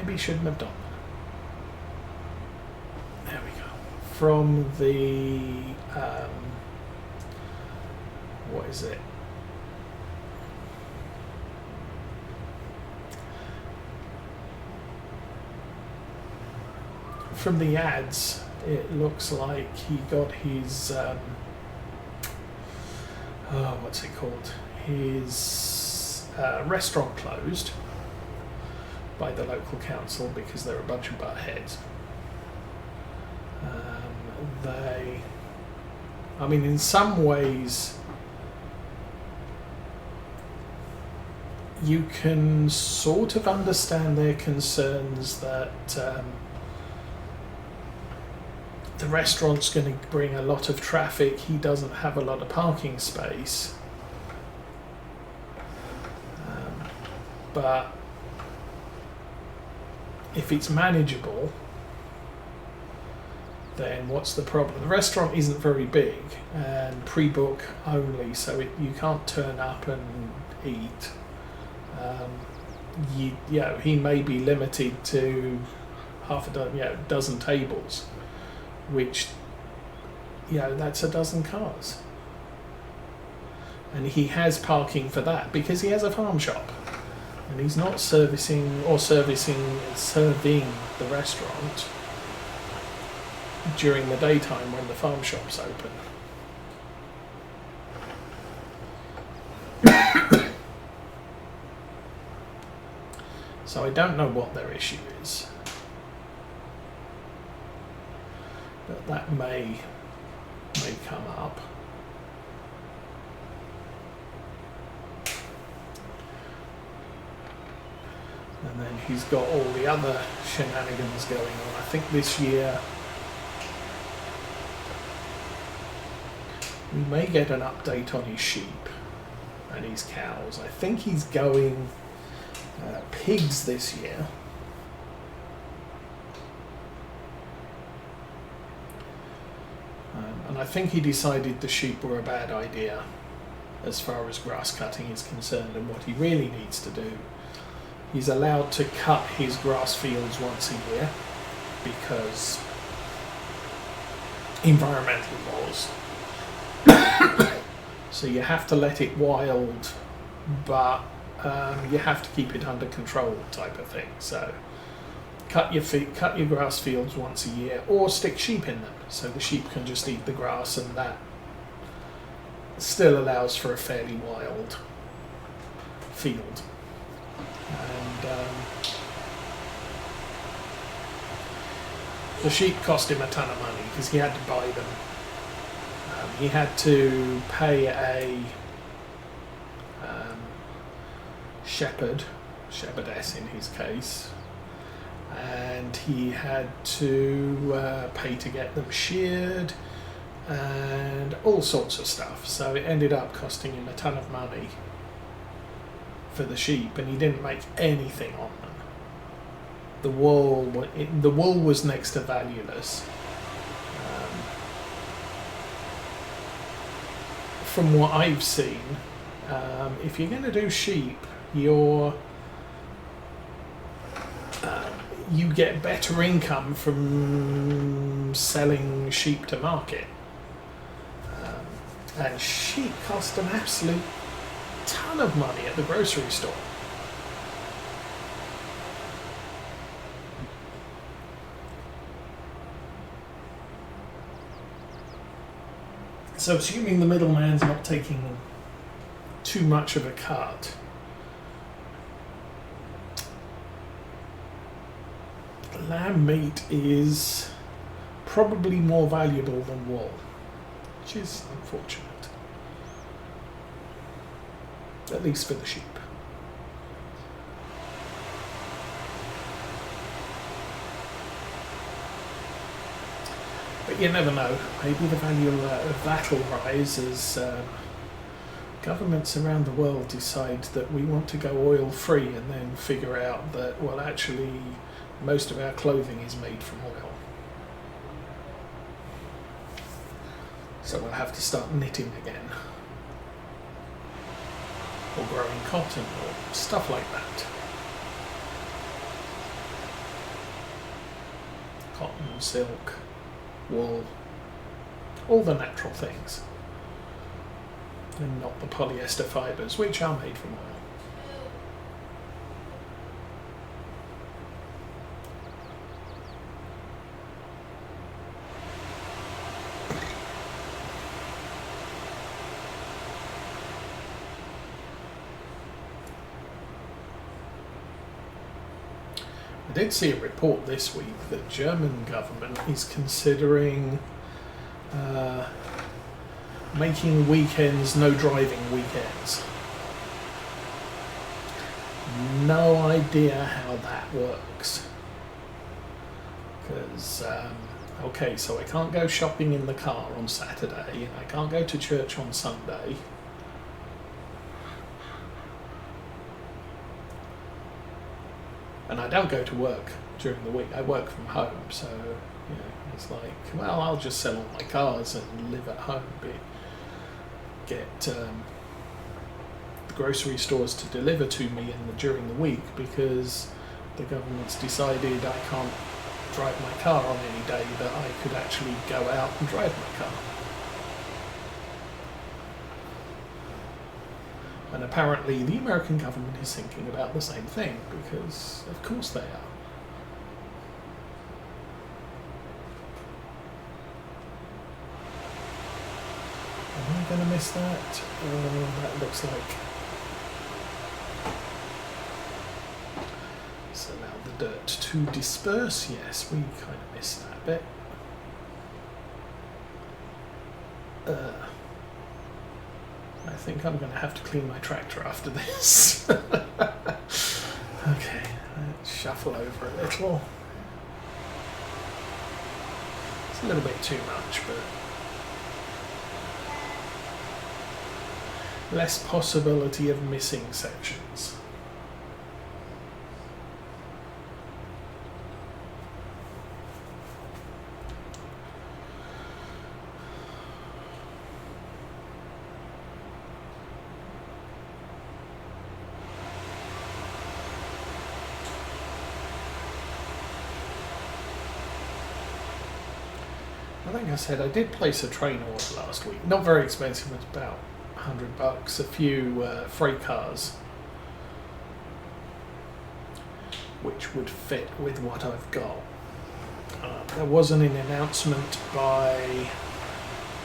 maybe shouldn't have done that. There we go. From the what is it? From the ads, it looks like he got his what's it called? His restaurant closed by the local council because they're a bunch of buttheads. I mean, in some ways, you can sort of understand their concerns that the restaurant's going to bring a lot of traffic. He doesn't have a lot of parking space. But if it's manageable, then what's the problem? The restaurant isn't very big and pre-book only, so you can't turn up and eat. He may be limited to half a dozen tables, which, that's a dozen cars. And he has parking for that because he has a farm shop. And he's not serving the restaurant during the daytime when the farm shop's open. So I don't know what their issue is. But that may come up. And then he's got all the other shenanigans going on. I think this year we may get an update on his sheep and his cows. I think he's going pigs this year. And I think he decided the sheep were a bad idea as far as grass cutting is concerned, and what he really needs to do. He's allowed to cut his grass fields once a year because environmental laws. So you have to let it wild, but you have to keep it under control, type of thing. So cut your grass fields once a year, or stick sheep in them so the sheep can just eat the grass, and that still allows for a fairly wild field. And the sheep cost him a ton of money because he had to buy them. He had to pay a shepherdess in his case, and he had to pay to get them sheared and all sorts of stuff. So it ended up costing him a ton of money for the sheep, and he didn't make anything on them. The wool was next to valueless. From what I've seen, if you're going to do sheep, you get better income from selling sheep to market. And sheep cost an absolute ton of money at the grocery store. So assuming the middleman's not taking too much of a cut, lamb meat is probably more valuable than wool, which is unfortunate. At least for the sheep. But you never know. Maybe the value of that will rise as governments around the world decide that we want to go oil-free, and then figure out that, well, actually, most of our clothing is made from oil. So we'll have to start knitting again. Or growing cotton, or stuff like that. cotton, silk, wool, all the natural things, and not the polyester fibres, which are made from oil. I did see a report this week that German government is considering making weekends no driving weekends. No idea how that works. Because, okay, so I can't go shopping in the car on Saturday, and I can't go to church on Sunday. And I don't go to work during the week. I work from home, so you know, it's like, well, I'll just sell all my cars and live at home. Get the grocery stores to deliver to me during the week, because the government's decided I can't drive my car on any day that I could actually go out and drive my car. And apparently the American government is thinking about the same thing, because of course they are. Am I going to miss that? That looks like... So allow the dirt to disperse. Yes, we kind of missed that bit. I think I'm going to have to clean my tractor after this. Okay, let's shuffle over a little. It's a little bit too much, but less possibility of missing sections. I think I said I did place a train order last week. Not very expensive, it's about $100. A few freight cars, which would fit with what I've got. There wasn't an announcement by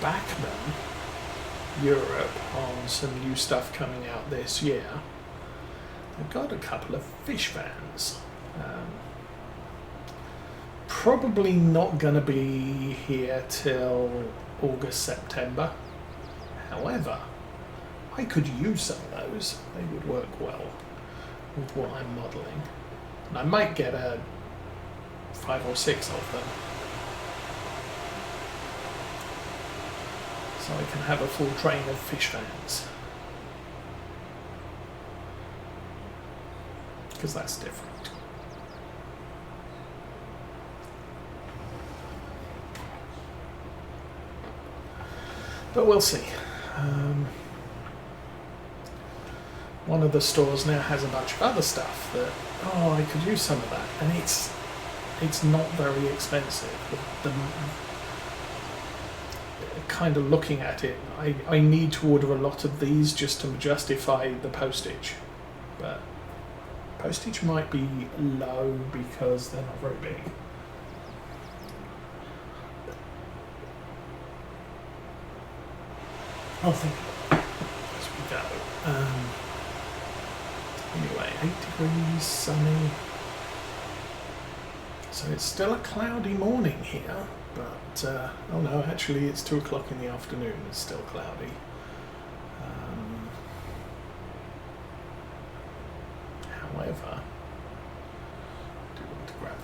Bachmann Europe on some new stuff coming out this year. They've got a couple of fish vans. Probably not going to be here till August, September. However, I could use some of those. They would work well with what I'm modelling. And I might get 5 or 6 of them, so I can have a full train of fish vans. Because that's different. But we'll see. One of the stores now has a bunch of other stuff that, oh, I could use some of that, and it's not very expensive. Kind of looking at it, I need to order a lot of these just to justify the postage, but postage might be low because they're not very big. I'll think as we go. Anyway, 8 degrees, sunny. So it's still a cloudy morning here, but oh no, actually it's 2 o'clock in the afternoon. It's still cloudy. However, I do want to grab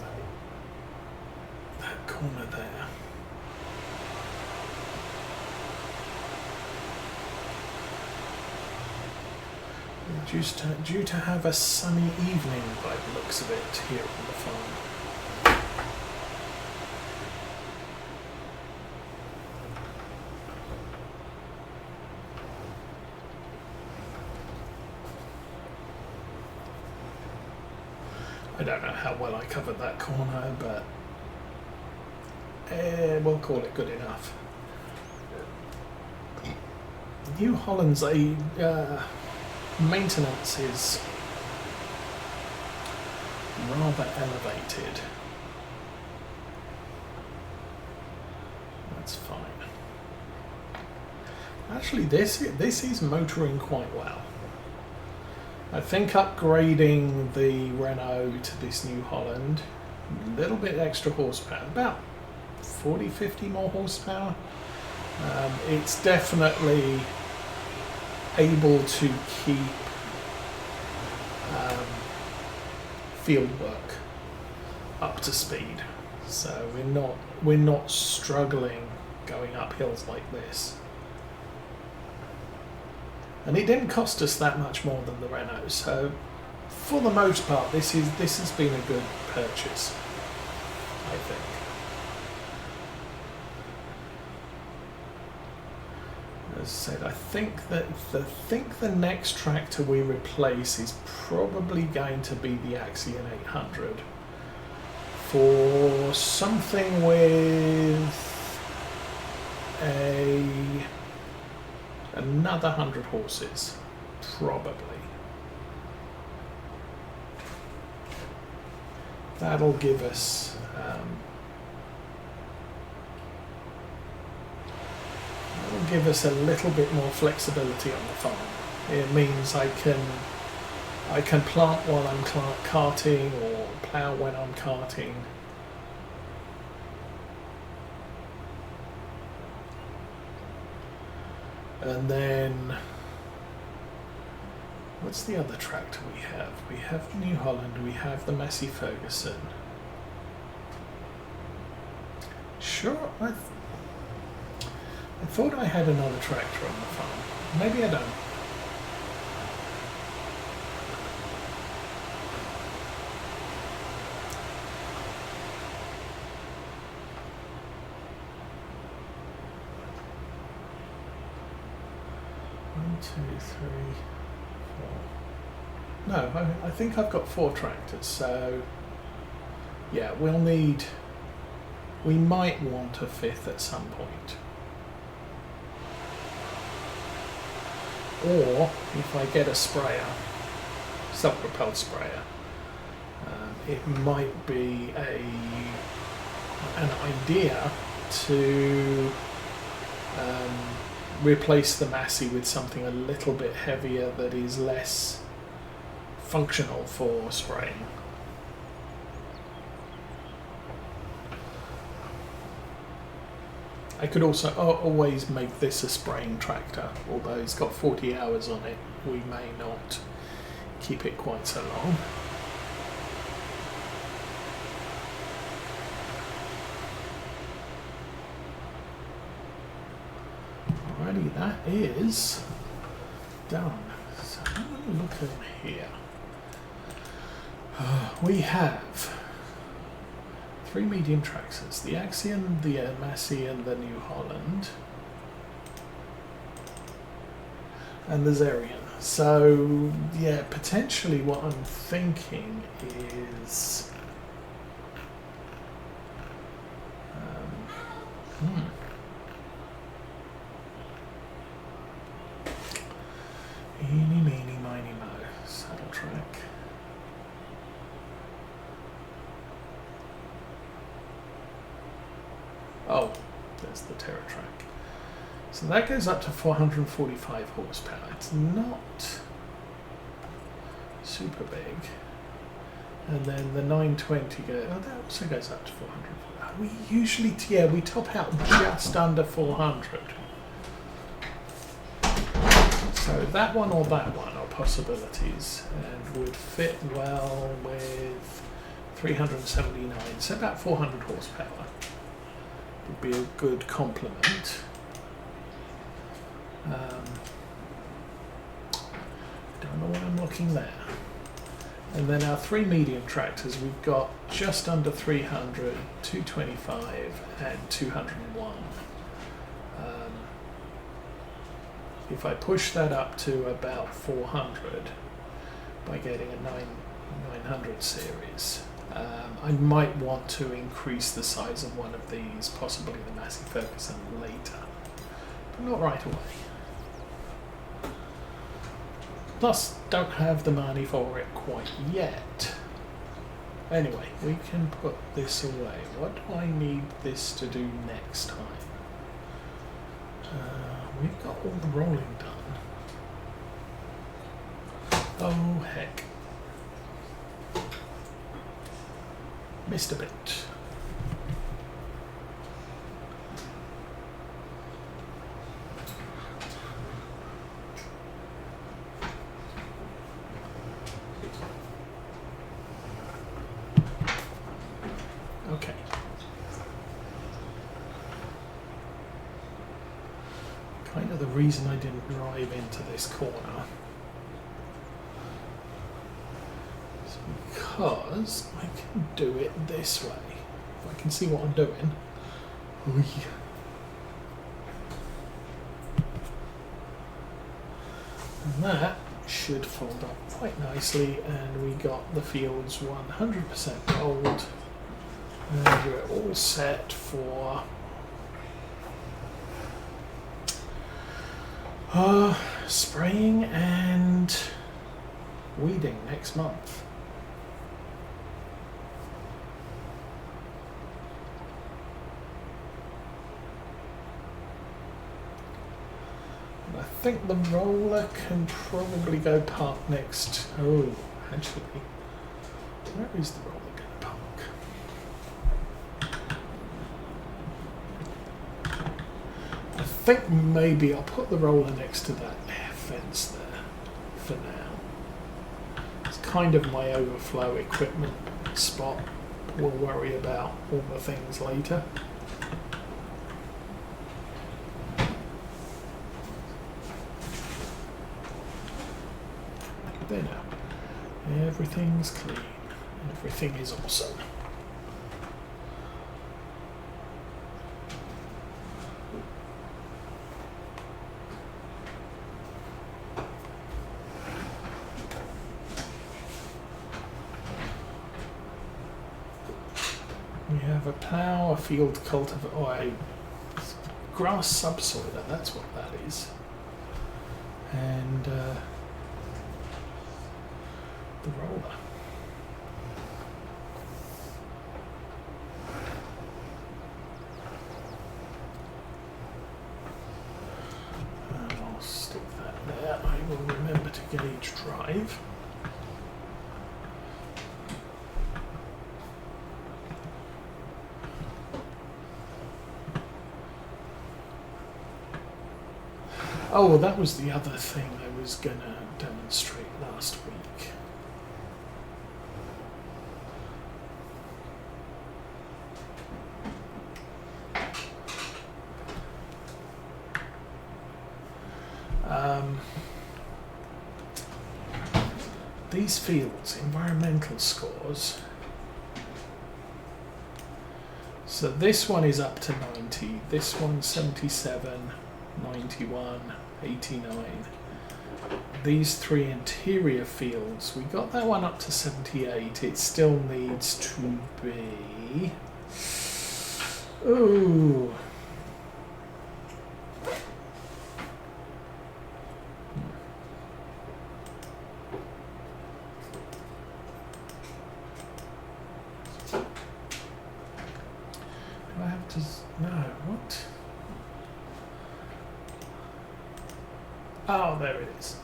that corner there. Due to have a sunny evening by the looks of it here on the farm. I don't know how well I covered that corner, but we'll call it good enough. New Holland's maintenance is rather elevated. That's fine. Actually, this is motoring quite well. I think upgrading the Renault to this New Holland, a little bit extra horsepower, about 40-50 more horsepower. It's definitely able to keep field work up to speed, so we're not struggling going up hills like this. And it didn't cost us that much more than the Renault, so for the most part this has been a good purchase, I think. As I said, I think the next tractor we replace is probably going to be the Axion 800 for something with another 100 horses, probably. That'll give us a little bit more flexibility on the farm. It means I can plant while I'm carting or plough when I'm carting. And then, what's the other tractor we have? We have the New Holland, we have the Massey Ferguson. Sure, I thought I had another tractor on the farm. Maybe I don't. One, two, three, four. No, I think I've got 4 tractors, so yeah, we might want a 5th at some point. Or if I get a sprayer, self-propelled sprayer, it might be an idea to replace the Massey with something a little bit heavier that is less functional for spraying. I could also always make this a spraying tractor, although it's got 40 hours on it. We may not keep it quite so long. Alrighty, that is done. So I'm going to look at here. We have 3 medium tractors, the Axion, the Massey and the New Holland, and the Zerion. So yeah, potentially what I'm thinking is eeny, meeny, miny, mo, saddle track. Oh, there's the Terra track. So that goes up to 445 horsepower. It's not super big. And then the 920 goes, oh, that also goes up to 400. We usually, yeah, we top out just under 400. So that one or that one are possibilities and would fit well with 379, so about 400 horsepower. Would be a good complement. Don't know why I'm looking there. And then our 3 medium tractors, we've got just under 300, 225 and 201. If I push that up to about 400 by getting a 900 series, I might want to increase the size of one of these, possibly the Massey Ferguson later, but not right away. Plus, don't have the money for it quite yet. Anyway, we can put this away. What do I need this to do next time? We've got all the rolling done. Oh heck. Missed a bit. Okay. Kind of the reason I didn't drive into this corner is because I can do it this way. If I can see what I'm doing. Oy. And that should fold up quite nicely, and we got the fields 100% rolled. And we're all set for spraying and weeding next month. And I think the roller can probably go park next. Oh, actually, where is the roller going to park? I think maybe I'll put the roller next to that fence there for now. It's kind of my overflow equipment spot. We'll worry about all the things later. There now. Everything's clean. Everything is awesome. We have a plough, a field cultivator, or a grass subsoiler, that's what that is. And the roller. And I'll stick that there. I will remember to gauge drive. Oh, well, that was the other thing I was going to demonstrate last week. These fields, environmental scores. So this one is up to 90, this one's 77, 91, 89. These three interior fields, we got that one up to 78. It still needs to be... Ooh. Do I have to... No, what? Oh, there it is.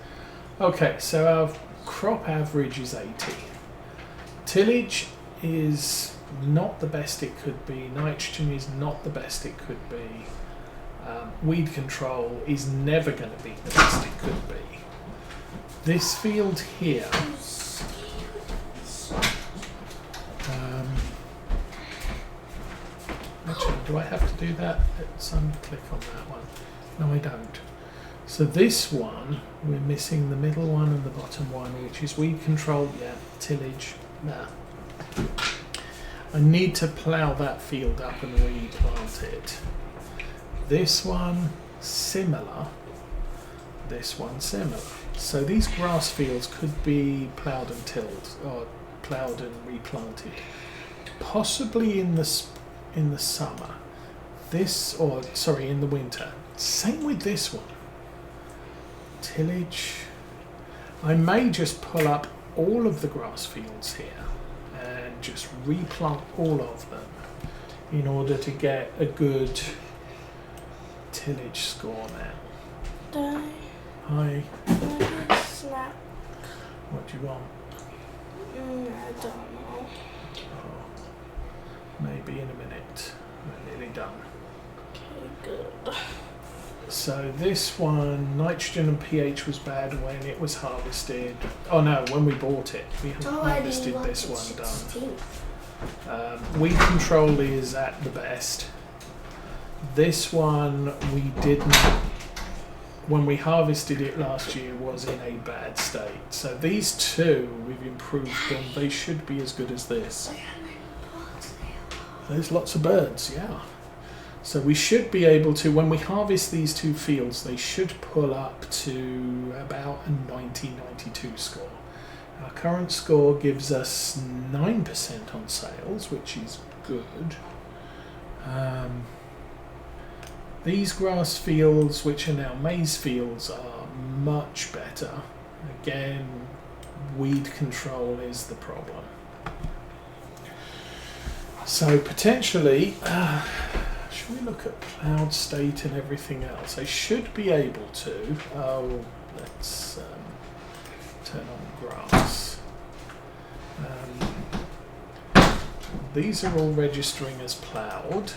Okay, so our crop average is 80. Tillage is not the best it could be. Nitrogen is not the best it could be. Weed control is never going to be the best it could be. This field here, actually, do I have to do that? Let's click on that one. No, I don't. So this one, we're missing the middle one and the bottom one, which is weed control, yeah, tillage, nah. I need to plough that field up and replant it. This one, similar. This one, similar. So these grass fields could be ploughed and tilled, or ploughed and replanted. Possibly in the summer. In the winter. Same with this one. Tillage. I may just pull up all of the grass fields here and just replant all of them in order to get a good tillage score now. Hi. Snack. What do you want? I don't know. Oh, maybe in a minute. We're nearly done. Okay, good. So this one, nitrogen and pH was bad when it was harvested. Oh no, when we bought it. We harvested this one done. Weed control is at the best. This one we didn't, when we harvested it last year, was in a bad state. So these two, we've improved them. They should be as good as this. There's lots of birds, yeah. So we should be able to, when we harvest these two fields, they should pull up to about a 90-92 score. Our current score gives us 9% on sales, which is good. These grass fields, which are now maize fields, are much better. Again, weed control is the problem. So potentially, should we look at cloud state and everything else? I should be able to. Oh, let's turn on grass. These are all registering as ploughed.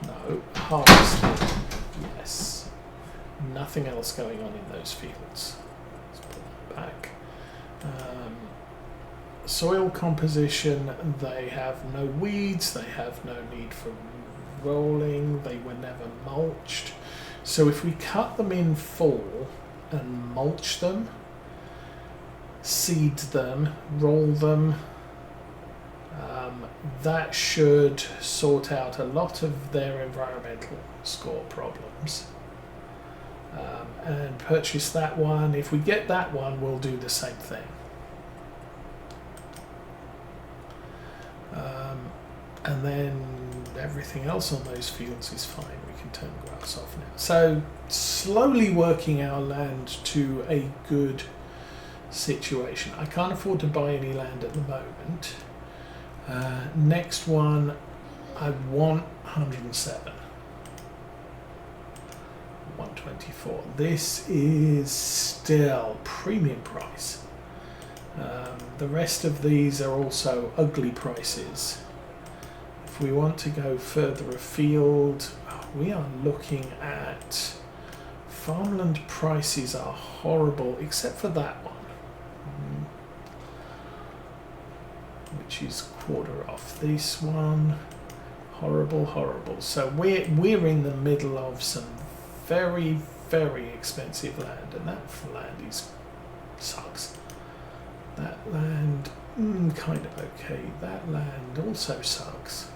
No, harvested. Yes. Nothing else going on in those fields. Let's put that back. Soil composition, they have no weeds, they have no need for rolling, they were never mulched. So if we cut them in full and mulch them, seed them, roll them, that should sort out a lot of their environmental score problems. And purchase that one. If we get that one, we'll do the same thing. And then everything else on those fields is fine. We can turn grass off now. So slowly working our land to a good situation. I can't afford to buy any land at the moment. Next one, I want 107. 124. This is still premium price. The rest of these are also ugly prices. If we want to go further afield, we are looking at farmland prices are horrible, except for that one, which is quarter off. This one, horrible, horrible. So we're in the middle of some very, very expensive land, and that land sucks. That land, kind of okay. That land also sucks.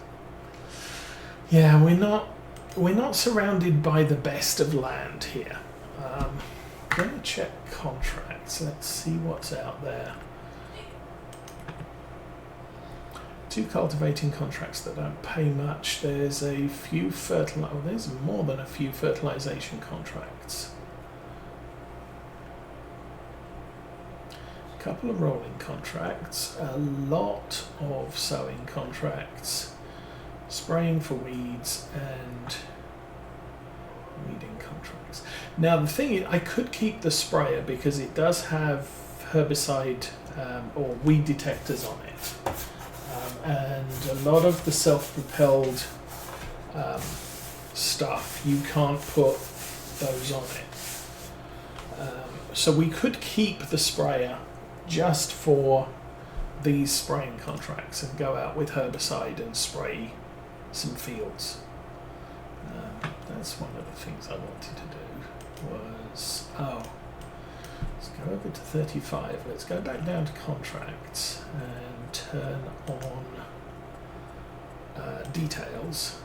Yeah, we're not surrounded by the best of land here. I'm going to check contracts. Let's see what's out there. 2 cultivating contracts that don't pay much. There's a few there's more than a few fertilization contracts. A couple of rolling contracts, a lot of sowing contracts, spraying for weeds, and weeding contracts. Now the thing is, I could keep the sprayer because it does have herbicide or weed detectors on it. And a lot of the self-propelled stuff, you can't put those on it. So we could keep the sprayer just for these spraying contracts and go out with herbicide and spray some fields. That's one of the things I wanted to do was, let's go over to 35. Let's go back down to contracts and turn on details.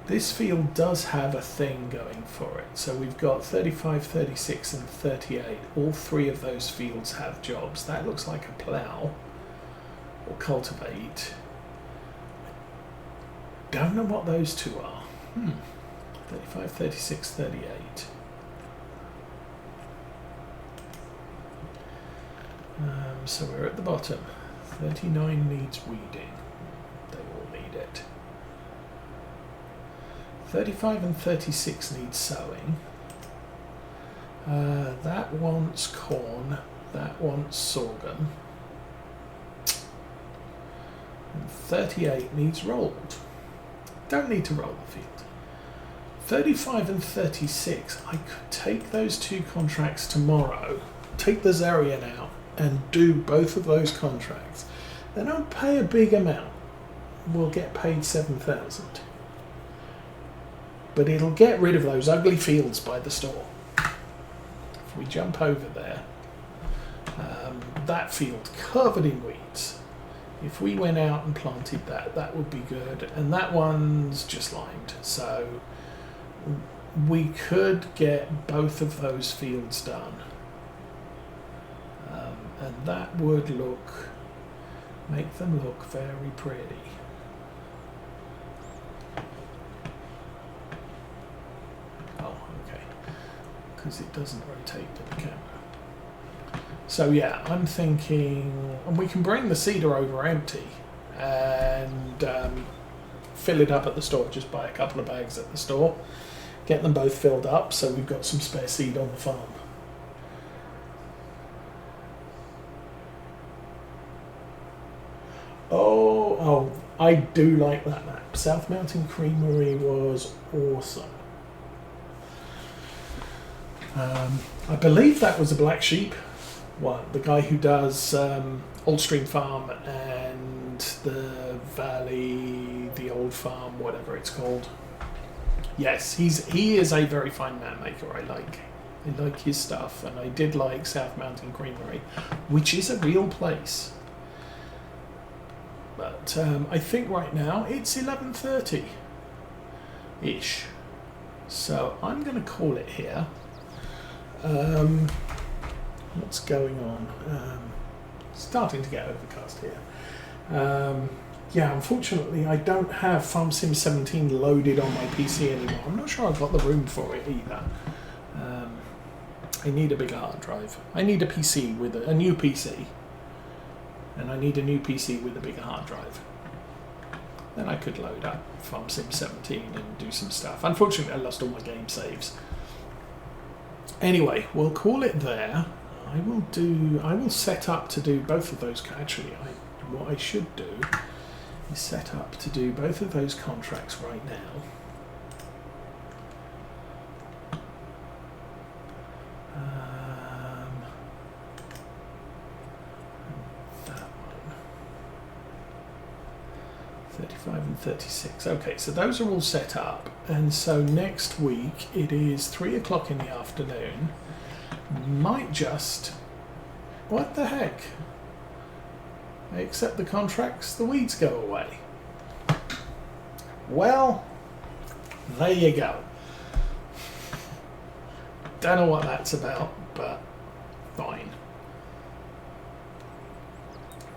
This field does have a thing going for it. So we've got 35, 36 and 38. All three of those fields have jobs. That looks like a plough or cultivate. Don't know what those two are. 35, 36, 38. So we're at the bottom. 39 needs weeding. They all need it. 35 and 36 need sowing. That wants corn. That wants sorghum. And 38 needs rolled. Don't need to roll the field. 35 and 36, I could take those two contracts tomorrow, take the Zerian out, and do both of those contracts. They don't pay a big amount. We'll get paid 7,000. But it'll get rid of those ugly fields by the store. If we jump over there, that field covered in weeds. If we went out and planted that, that would be good. And that one's just limed. So we could get both of those fields done. And that would make them look very pretty. Oh, okay. Because it doesn't rotate to the camera. So yeah, I'm thinking, and we can bring the seeder over empty and fill it up at the store. Just buy a couple of bags at the store, get them both filled up, so we've got some spare seed on the farm. Oh, I do like that map. South Mountain Creamery was awesome. I believe that was a Black Sheep one, the guy who does Old Stream Farm and the Valley, the Old Farm, whatever it's called. Yes, he is a very fine map maker. I like his stuff, and I did like South Mountain Creamery, which is a real place. But I think right now it's 11:30-ish. So I'm going to call it here. What's going on? Starting to get overcast here. Yeah, unfortunately I don't have Farm Sim 17 loaded on my PC anymore. I'm not sure I've got the room for it either. I need a bigger hard drive. I need a PC with a new PC. And I need a new PC with a bigger hard drive. Then I could load up Farm Sim 17 and do some stuff. Unfortunately, I lost all my game saves. Anyway, we'll call it there. I will set up to do both of those. Actually, what I should do is set up to do both of those contracts right now. That one. 35 and 36. Okay, so those are all set up. And so next week it is 3 o'clock in the afternoon. Might just... What the heck? I accept the contracts, the weeds go away. Well, there you go. Don't know what that's about, but fine.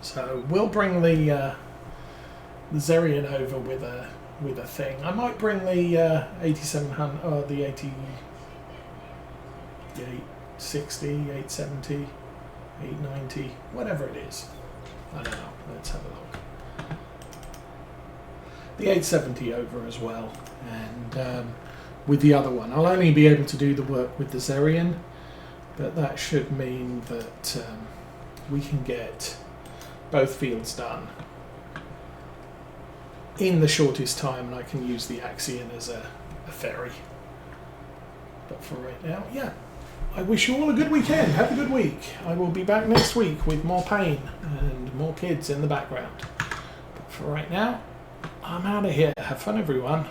So we'll bring the Zerian over with a thing. I might bring the 8700 or the 860, 870, 890, whatever it is. I don't know. Let's have a look. The 870 over as well, and with the other one, I'll only be able to do the work with the Zerian, but that should mean that we can get both fields done in the shortest time, and I can use the Axion as a ferry. But for right now, yeah. I wish you all a good weekend. Have a good week. I will be back next week with more pain and more kids in the background. But for right now, I'm out of here. Have fun, everyone.